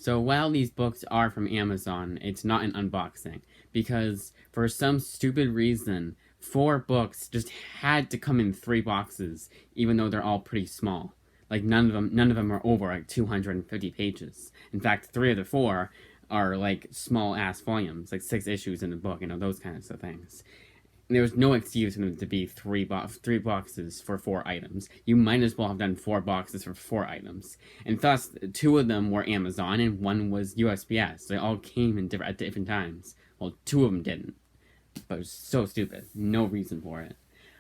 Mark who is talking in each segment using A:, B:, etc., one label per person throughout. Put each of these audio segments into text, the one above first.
A: So while these books are from Amazon, it's not an unboxing because for some stupid reason, 4 books just had to come in 3 boxes, even though they're all pretty small. Like none of them are over like 250 pages. In fact, 3 of the 4 are like small ass volumes, like 6 issues in the book, those kinds of things. There was no excuse for them to be three boxes for 4 items. You might as well have done 4 boxes for 4 items. And thus, 2 of them were Amazon and 1 was USPS. They all came at different times. Well, 2 of them didn't. But it was so stupid. No reason for it.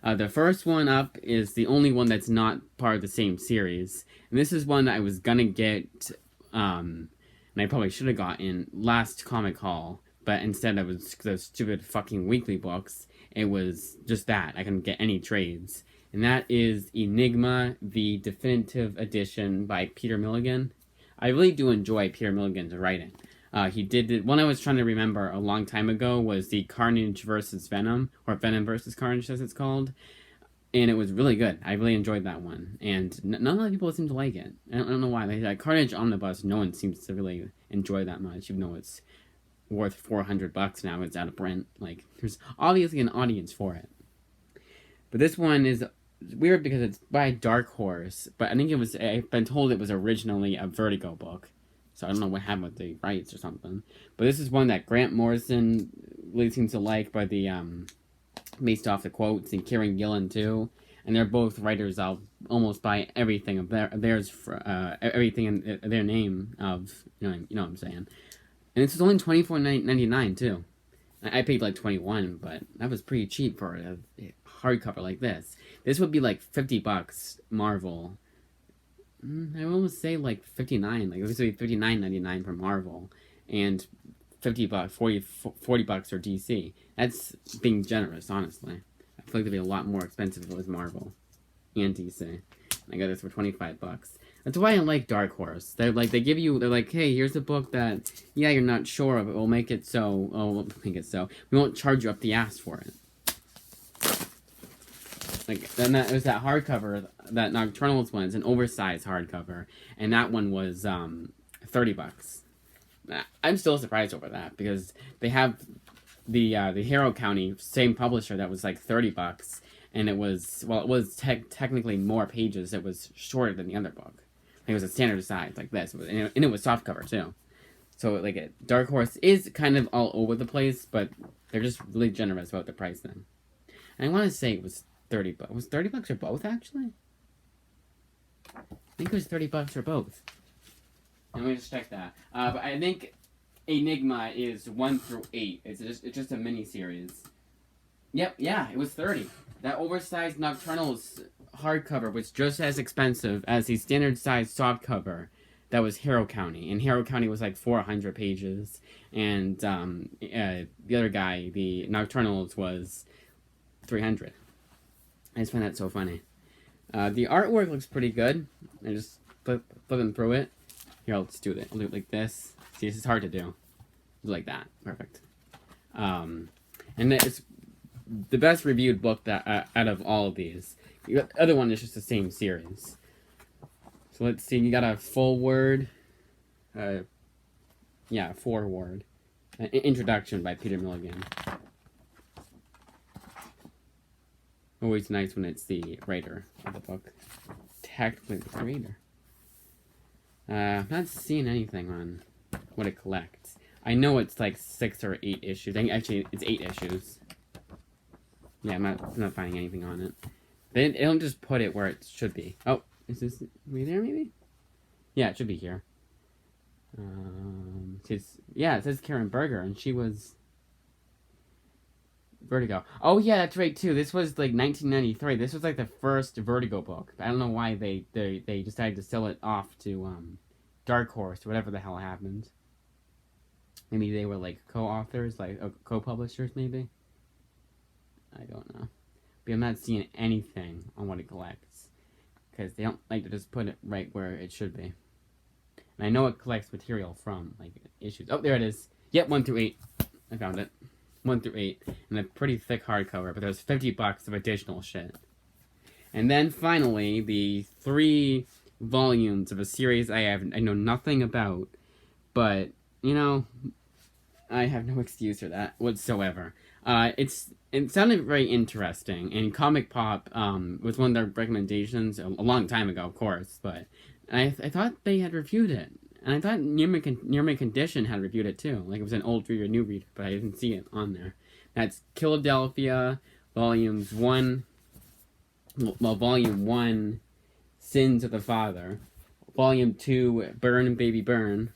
A: The first one up is the only one that's not part of the same series. And this is one that I was gonna get, and I probably should have got in last Comic Haul. But instead of those stupid fucking weekly books, it was just that. I couldn't get any trades. And that is Enigma, the Definitive Edition by Peter Milligan. I really do enjoy Peter Milligan's writing. He did one I was trying to remember a long time ago was the Carnage versus Venom, or Venom versus Carnage as it's called. And it was really good. I really enjoyed that one. And not a lot of people seem to like it. I don't know why. Like Carnage Omnibus, no one seems to really enjoy that much, even though it's worth $400 now. It's out of print. Like, there's obviously an audience for it. But this one is weird because it's by Dark Horse. But I think I've been told it was originally a Vertigo book. So I don't know what happened with the rights or something. But this is one that Grant Morrison really seems to like by the, based off the quotes, and Kieran Gillen too. And they're both writers. I'll almost buy everything of theirs for, everything in their name of, you know what I'm saying. And this is only $24.99 too. I paid like $21, but that was pretty cheap for a hardcover like this. This would be like $50 Marvel. I would almost say like $59. Like this would be $59.99 for Marvel, and $50, $40 for DC. That's being generous, honestly. I feel like it'd be a lot more expensive if it was Marvel and DC. I got this for $25. That's why I like Dark Horse. They're like, they're like, hey, here's a book that, yeah, you're not sure of, but we'll make it so, we'll make it so. We won't charge you up the ass for it. Like, then it was that hardcover, that Nocturnals one, it's an oversized hardcover, and that one was, $30. I'm still surprised over that, because they have the Harrow County, same publisher, that was like $30, and it was, well, it was technically more pages, it was shorter than the other book. It was a standard size like this, and it was softcover too. So like Dark Horse is kind of all over the place, but they're just really generous about the pricing. And I want to say it was $30. Was $30 for both actually? I think it was $30 for both. Let me just check that. But I think Enigma is 1 through 8. It's just a mini series. Yep, yeah, it was 30. That oversized Nocturnals hardcover was just as expensive as the standard size softcover that was Harrow County. And Harrow County was like 400 pages. And the other guy, the Nocturnals, was 300. I just find that so funny. The artwork looks pretty good. I just flipping through it. Here, I'll just do it. I'll do it like this. See, this is hard to do. Like that. Perfect. And it's the best reviewed book that out of all of these. The other one is just the same series. So let's see. You got a foreword. Yeah, foreword. Introduction by Peter Milligan. Always nice when it's the writer of the book. Technically the creator. I'm not seeing anything on what it collects. I know it's like 6 or 8 issues. Actually, it's 8 issues. Yeah, I'm not finding anything on it. They don't just put it where it should be. Oh, is this right there maybe? Yeah, it should be here. It says Karen Berger, and she was Vertigo. Oh yeah, that's right too. This was like 1993. This was like the first Vertigo book. I don't know why they decided to sell it off to Dark Horse, whatever the hell happened. Maybe they were like co-authors, like co-publishers maybe. I don't know. But I'm not seeing anything on what it collects. Because they don't like to just put it right where it should be. And I know it collects material from, like, issues. Oh, there it is. Yep, 1 through 8. I found it. 1 through 8. And a pretty thick hardcover, but there's $50 of additional shit. And then, finally, the 3 volumes of a series I know nothing about. But, you know, I have no excuse for that whatsoever. It sounded very interesting, and Comic Pop was one of their recommendations a long time ago, of course. But I thought they had reviewed it, and I thought Near My Condition had reviewed it too. Like it was an old reader, new reader, but I didn't see it on there. That's Philadelphia, Volumes 1. Well, Volume 1, Sins of the Father. Volume 2, Burn, Baby, Burn.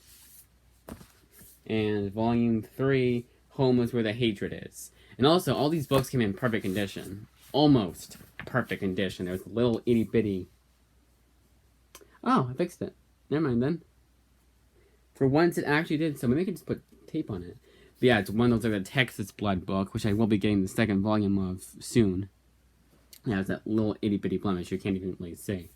A: And Volume 3, Home is Where the Hatred Is. And also, all these books came in perfect condition. Almost perfect condition. There was a little itty bitty... Oh, I fixed it. Never mind then. For once, it actually did, so maybe I can just put tape on it. But yeah, it's one of those like a Texas Blood book, which I will be getting the second volume of soon. Yeah, it's that little itty bitty blemish you can't even really see.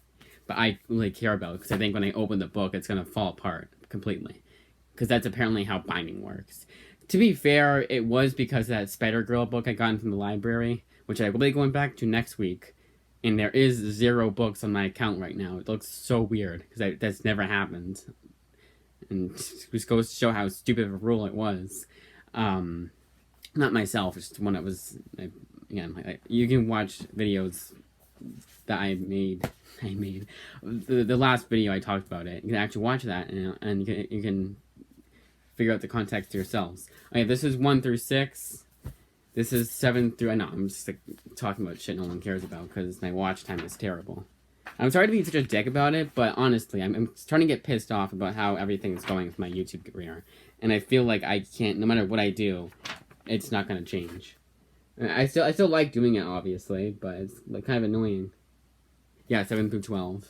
A: But I really care about it because I think when I open the book, it's going to fall apart completely. Because that's apparently how binding works. To be fair, it was because of that Spider-Girl book I got from the library, which I will be going back to next week. And there is 0 books on my account right now. It looks so weird, because that's never happened. And it just goes to show how stupid of a rule it was. Not myself, it's just one that was... Again, you can watch videos that I made. The last video I talked about it. You can actually watch that, and you can figure out the context yourselves. Okay, this is 1 through 6. This is 7 through... I know, I'm just like, talking about shit no one cares about, because my watch time is terrible. I'm sorry to be such a dick about it, but honestly, I'm starting to get pissed off about how everything is going with my YouTube career. And I feel like I can't, no matter what I do, it's not going to change. I still like doing it, obviously, but it's like kind of annoying. Yeah, 7 through 12.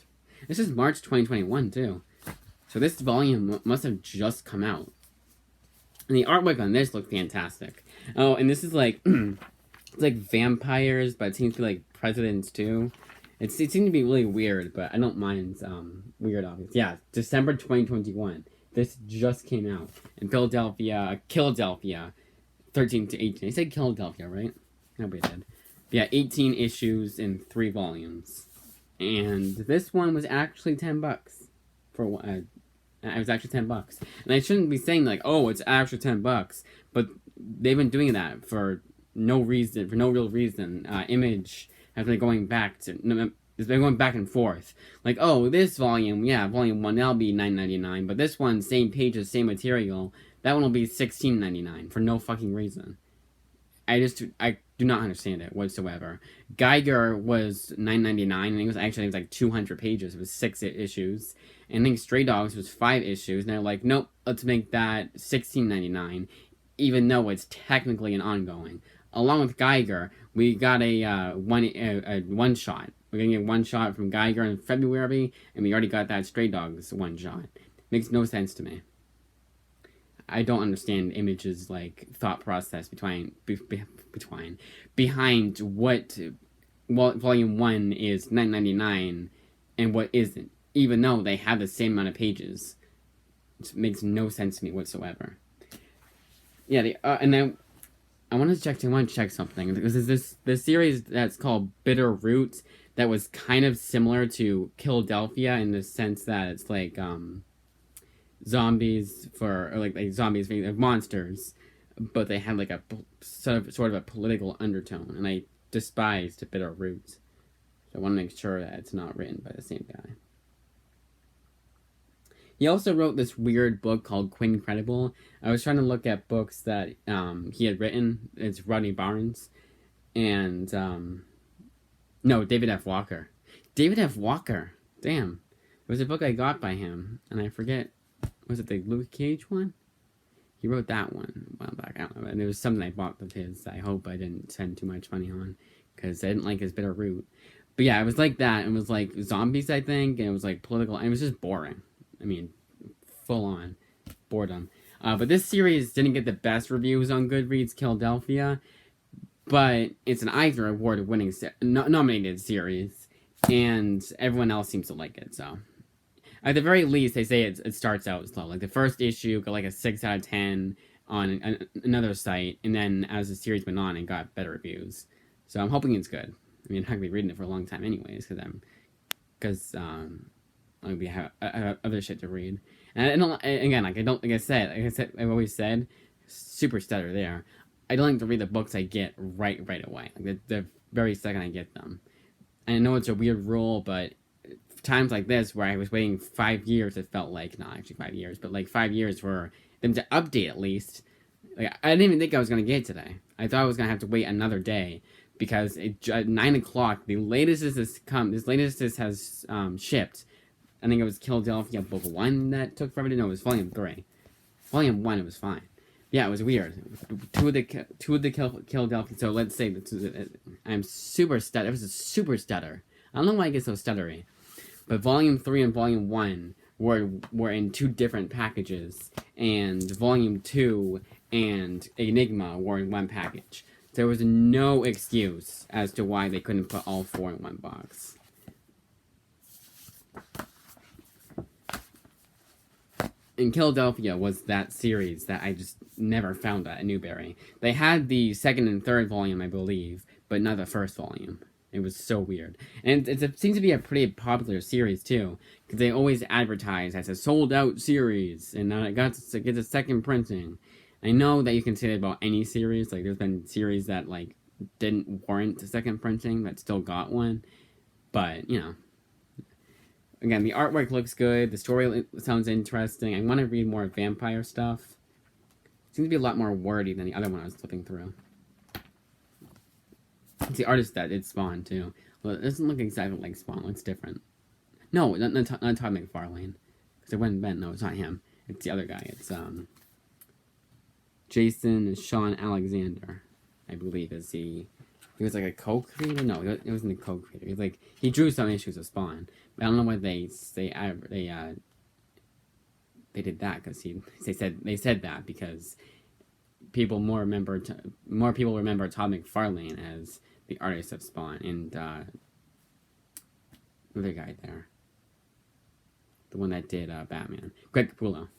A: This is March 2021, too. So this volume must have just come out. And the artwork on this looked fantastic. Oh, and this is like, it's like vampires, but it seems to be like presidents, too. It seemed to be really weird, but I don't mind weird, obviously. Yeah, December 2021. This just came out. In Philadelphia, 13 to 18. I said Philadelphia, right? Nobody did. But yeah, 18 issues in 3 volumes. And this one was actually $10 for it was actually $10. And I shouldn't be saying like, oh, it's actually $10, but they've been doing that for no reason, for no real reason. Image has been going back to it's been going back and forth. Like, oh, this volume, yeah, volume 1, that'll be $9.99, but this one, same pages, same material, that one will be $16.99 for no fucking reason. I do not understand it whatsoever. Geiger was $9.99, and it was like 200 pages. It was 6 issues. And I think Stray Dogs was 5 issues, and they're like, nope, let's make that $16.99, even though it's technically an ongoing. Along with Geiger, we got a one shot. We're getting a one shot from Geiger in February, and we already got that Stray Dogs one shot. Makes no sense to me. I don't understand Image's like thought process behind what volume 1 is $9.99 and what isn't, even though they have the same amount of pages. It makes no sense to me whatsoever. Yeah, and then I want to check something, because there's this series that's called Bitter Root that was kind of similar to Philadelphia in the sense that it's like zombies like zombies being like monsters, but they had like a sort of a political undertone, and I despised Bitter Root. So I want to make sure that it's not written by the same guy. He also wrote this weird book called Quincredible. I was trying to look at books that he had written. It's Rodney Barnes. And, no, David F. Walker. David F. Walker. Damn. It was a book I got by him, and I forget. Was it the Luke Cage one? He wrote that one a while back. I don't know. And it was something I bought of his. I hope I didn't spend too much money on, because I didn't like his Bitter Root. But yeah, it was like that. It was like zombies, I think, and it was like political, and it was just boring. I mean, full on boredom. But this series didn't get the best reviews on Goodreads Philadelphia, but it's an Eisner Award-winning nominated series, and everyone else seems to like it. So, at the very least, they say it starts out slow. Like the first issue got like a 6 out of 10 on another site, and then as the series went on, it got better reviews. So I'm hoping it's good. I mean, I'm not gonna be reading it for a long time, anyways, because I have other shit to read. And I don't, again, like I said, I've always said, super stutter there. I don't like to read the books I get right away. Like the very second I get them. And I know it's a weird rule, but times like this where I was waiting 5 years, it felt like, not actually 5 years, but like 5 years for them to update at least. Like, I didn't even think I was going to get it today. I thought I was going to have to wait another day because at 9 o'clock, the latest this has shipped. I think it was Philadelphia Book 1 that took forever to know. It was Volume 3. Volume 1, it was fine. Yeah, it was weird. Two of the Philadelphia. So let's say I'm super stutter. It was a super stutter. I don't know why I get so stuttery. But Volume 3 and Volume 1 were in two different packages, and Volume 2 and Enigma were in one package. There was no excuse as to why they couldn't put all four in one box. And Philadelphia was that series that I just never found at Newberry. They had the second and third volume, I believe, but not the first volume. It was so weird. And it seems to be a pretty popular series, too, because they always advertise as a sold-out series, and now it gets a second printing. I know that you can say that about any series. Like, there's been series that, like, didn't warrant a second printing that still got one. But, you know. Again, the artwork looks good. The story sounds interesting. I want to read more vampire stuff. It seems to be a lot more wordy than the other one I was flipping through. It's the artist that did Spawn, too. Well, it doesn't look exactly like Spawn. It looks different. No, not Todd McFarlane. Because it wasn't Ben. No, it's not him. It's the other guy. It's, Jason Sean Alexander, I believe, is he was like a co-creator? No, it wasn't a co-creator. He drew some issues of Spawn. But I don't know why they did that, because they said that because more people remember Todd McFarlane as the artist of Spawn, and other guy there, the one that did Batman, Greg Capullo,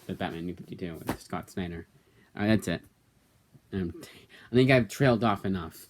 A: the Batman New 52 with Scott Snyder. That's it. I think I've trailed off enough.